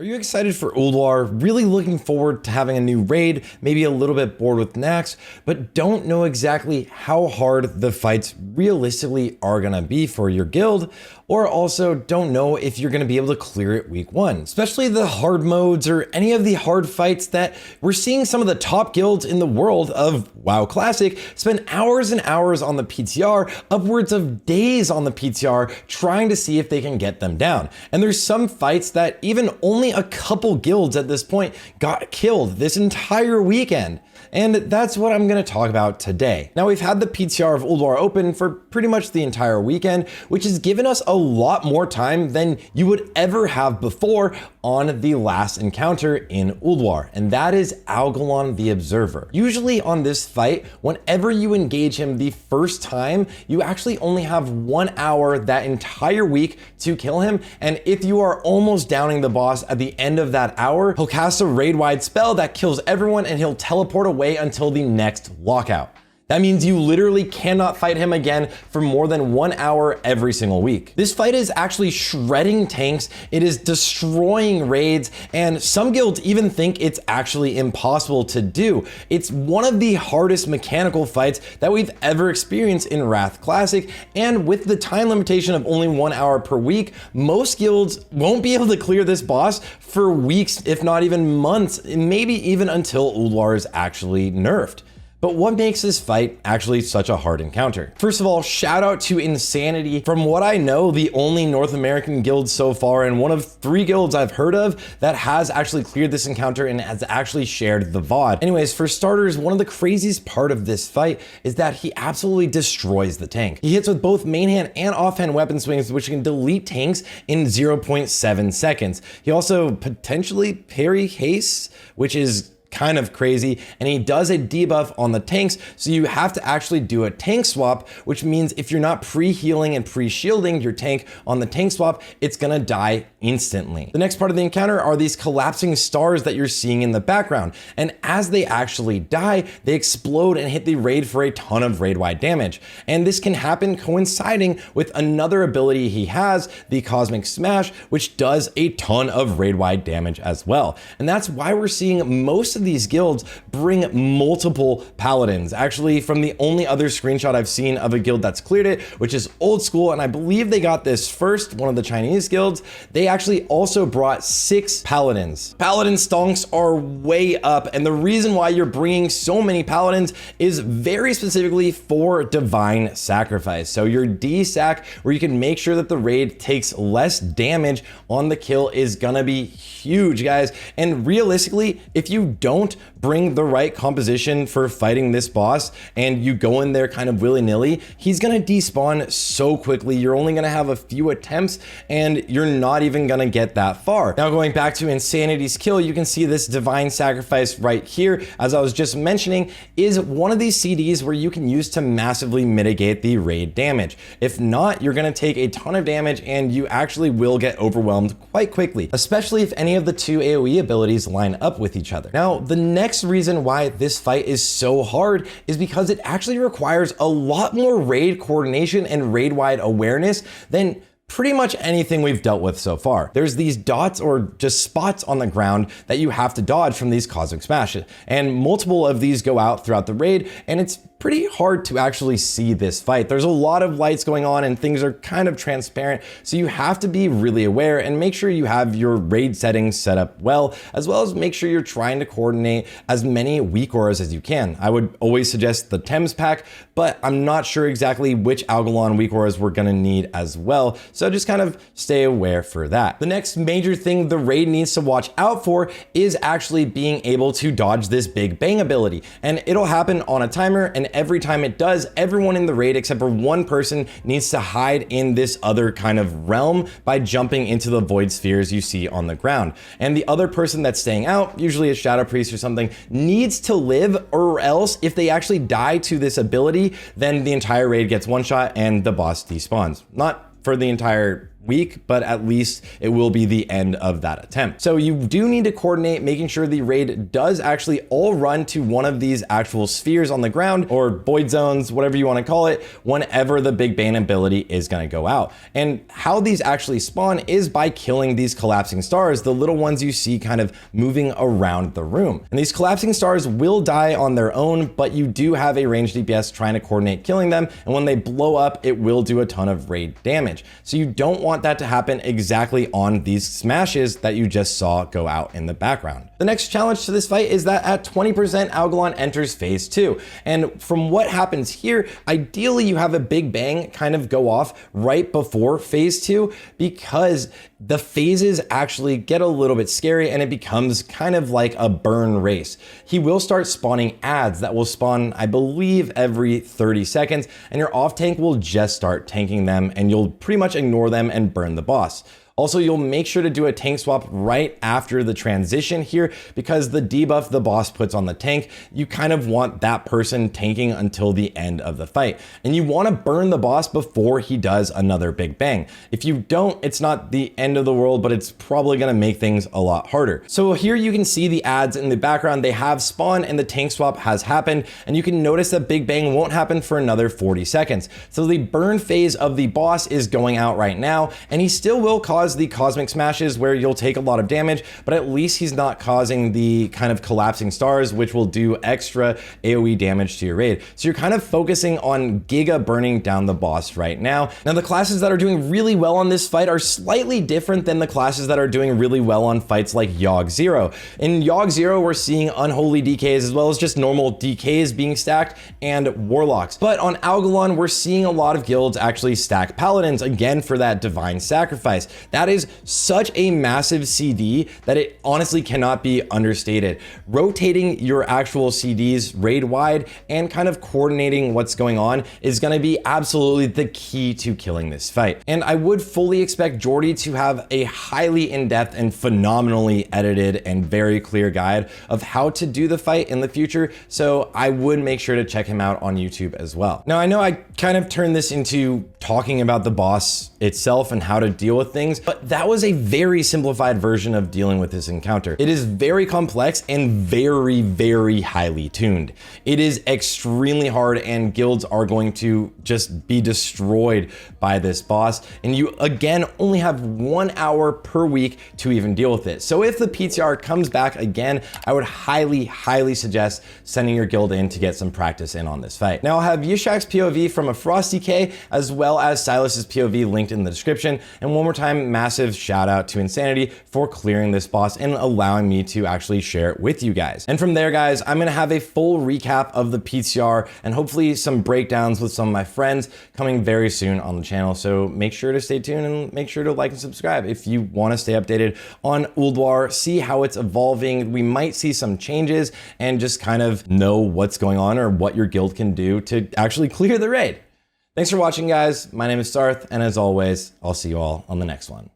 Are you excited for Ulduar? Really looking forward to having a new raid, maybe a little bit bored with Nax, but don't know exactly how hard the fights realistically are gonna be for your guild, or also don't know if you're gonna be able to clear it week one, especially the hard modes or any of the hard fights that we're seeing some of the top guilds in the world of WoW Classic spend hours and hours on the PTR, upwards of days on the PTR, trying to see if they can get them down. And there's some fights that even only a couple guilds at this point got killed this entire weekend. And that's what I'm going to talk about today. Now, we've had the PTR of Ulduar open for pretty much the entire weekend, which has given us a lot more time than you would ever have before on the last encounter in Ulduar, and that is Algalon the Observer. Usually on this fight, whenever you engage him the first time, you actually only have 1 hour that entire week to kill him, and if you are almost downing the boss at the end of that hour, he'll cast a raid-wide spell that kills everyone and he'll teleport away until the next lockout. That means you literally cannot fight him again for more than 1 hour every single week. This fight is actually shredding tanks, it is destroying raids, and some guilds even think it's actually impossible to do. It's one of the hardest mechanical fights that we've ever experienced in Wrath Classic, and with the time limitation of only 1 hour per week, most guilds won't be able to clear this boss for weeks, if not even months, maybe even until Ulduar is actually nerfed. But what makes this fight actually such a hard encounter? First of all, shout out to Insanity. From what I know, the only North American guild so far, and one of 3 guilds I've heard of that has actually cleared this encounter and has actually shared the VOD. Anyways, for starters, one of the craziest part of this fight is that he absolutely destroys the tank. He hits with both main hand and offhand weapon swings, which can delete tanks in 0.7 seconds. He also potentially parry haste, which is kind of crazy, and he does a debuff on the tanks, so you have to actually do a tank swap, which means if you're not pre-healing and pre-shielding your tank on the tank swap, it's gonna die instantly. The next part of the encounter are these collapsing stars that you're seeing in the background, and as they actually die, they explode and hit the raid for a ton of raid-wide damage. And this can happen coinciding with another ability he has, the Cosmic Smash, which does a ton of raid-wide damage as well. And that's why we're seeing most of these guilds bring multiple paladins. Actually, from the only other screenshot I've seen of a guild that's cleared it, which is Old School, and I believe they got this first, one of the Chinese guilds, they actually also brought 6 paladins. Paladin stonks are way up, and the reason why you're bringing so many paladins is very specifically for divine sacrifice. So your D-sac, where you can make sure that the raid takes less damage on the kill, is gonna be huge, guys. And realistically, if you don't bring the right composition for fighting this boss and you go in there kind of willy-nilly, he's gonna despawn so quickly. You're only gonna have a few attempts and you're not even gonna get that far. Now, going back to Insanity's kill, you can see this divine sacrifice right here, as I was just mentioning, is one of these CDs where you can use to massively mitigate the raid damage. If not, you're gonna take a ton of damage and you actually will get overwhelmed quite quickly, especially if any of the 2 AoE abilities line up with each other. Now, the next reason why this fight is so hard is because it actually requires a lot more raid coordination and raid-wide awareness than pretty much anything we've dealt with so far. There's these dots or just spots on the ground that you have to dodge from these Cosmic Smashes, and multiple of these go out throughout the raid, and it's pretty hard to actually see this fight. There's a lot of lights going on and things are kind of transparent, so you have to be really aware and make sure you have your raid settings set up well as make sure you're trying to coordinate as many weak auras as you can. I would always suggest the Thames pack, but I'm not sure exactly which Algalon weak auras we're gonna need as well, so just kind of stay aware for that. The next major thing the raid needs to watch out for is actually being able to dodge this Big Bang ability, and it'll happen on a timer, and every time it does, everyone in the raid except for one person needs to hide in this other kind of realm by jumping into the void spheres you see on the ground. And the other person that's staying out, usually a shadow priest or something, needs to live, or else if they actually die to this ability, then the entire raid gets one shot and the boss despawns. Not for the entire weak, but at least it will be the end of that attempt. So you do need to coordinate making sure the raid does actually all run to one of these actual spheres on the ground, or void zones, whatever you want to call it, whenever the Big Bang ability is going to go out. And how these actually spawn is by killing these collapsing stars, the little ones you see kind of moving around the room. And these collapsing stars will die on their own, but you do have a ranged DPS trying to coordinate killing them, and when they blow up, it will do a ton of raid damage. So you don't want that to happen exactly on these smashes that you just saw go out in the background. The next challenge to this fight is that at 20%, Algalon enters phase 2. And from what happens here, ideally you have a Big Bang kind of go off right before phase 2, because the phases actually get a little bit scary and it becomes kind of like a burn race. He will start spawning ads that will spawn, I believe, every 30 seconds, and your off tank will just start tanking them and you'll pretty much ignore them and burn the boss. Also, you'll make sure to do a tank swap right after the transition here, because the debuff the boss puts on the tank, you kind of want that person tanking until the end of the fight. And you want to burn the boss before he does another Big Bang. If you don't, it's not the end of the world, but it's probably going to make things a lot harder. So here you can see the ads in the background. They have spawned and the tank swap has happened. And you can notice that Big Bang won't happen for another 40 seconds. So the burn phase of the boss is going out right now, and he still will cause the cosmic smashes where you'll take a lot of damage, but at least he's not causing the kind of collapsing stars, which will do extra AoE damage to your raid. So you're kind of focusing on giga burning down the boss right now. Now, the classes that are doing really well on this fight are slightly different than the classes that are doing really well on fights like Yogg 0. In Yogg 0, we're seeing unholy DKs as well as just normal DKs being stacked and warlocks. But on Algalon, we're seeing a lot of guilds actually stack paladins, again for that divine sacrifice. That is such a massive CD that it honestly cannot be understated. Rotating your actual CDs raid wide and kind of coordinating what's going on is going to be absolutely the key to killing this fight. And I would fully expect Jordy to have a highly in-depth and phenomenally edited and very clear guide of how to do the fight in the future, so I would make sure to check him out on YouTube as well. Now, I know I kind of turned this into talking about the boss itself and how to deal with things, but that was a very simplified version of dealing with this encounter. It is very complex and very, very highly tuned. It is extremely hard, and guilds are going to just be destroyed by this boss. And you, again, only have 1 hour per week to even deal with it. So if the PTR comes back again, I would highly, highly suggest sending your guild in to get some practice in on this fight. Now, I'll have Yishak's POV from a Frosty K, as well as Silas's POV linked in the description. And one more time, massive shout out to Insanity for clearing this boss and allowing me to actually share it with you guys. And from there, guys, I'm gonna have a full recap of the PTR and hopefully some breakdowns with some of my friends coming very soon on the channel. So make sure to stay tuned and make sure to like and subscribe if you want to stay updated on Ulduar, see how it's evolving. We might see some changes and just kind of know what's going on or what your guild can do to actually clear the raid. Thanks for watching, guys. My name is Sarthe, and as always, I'll see you all on the next one.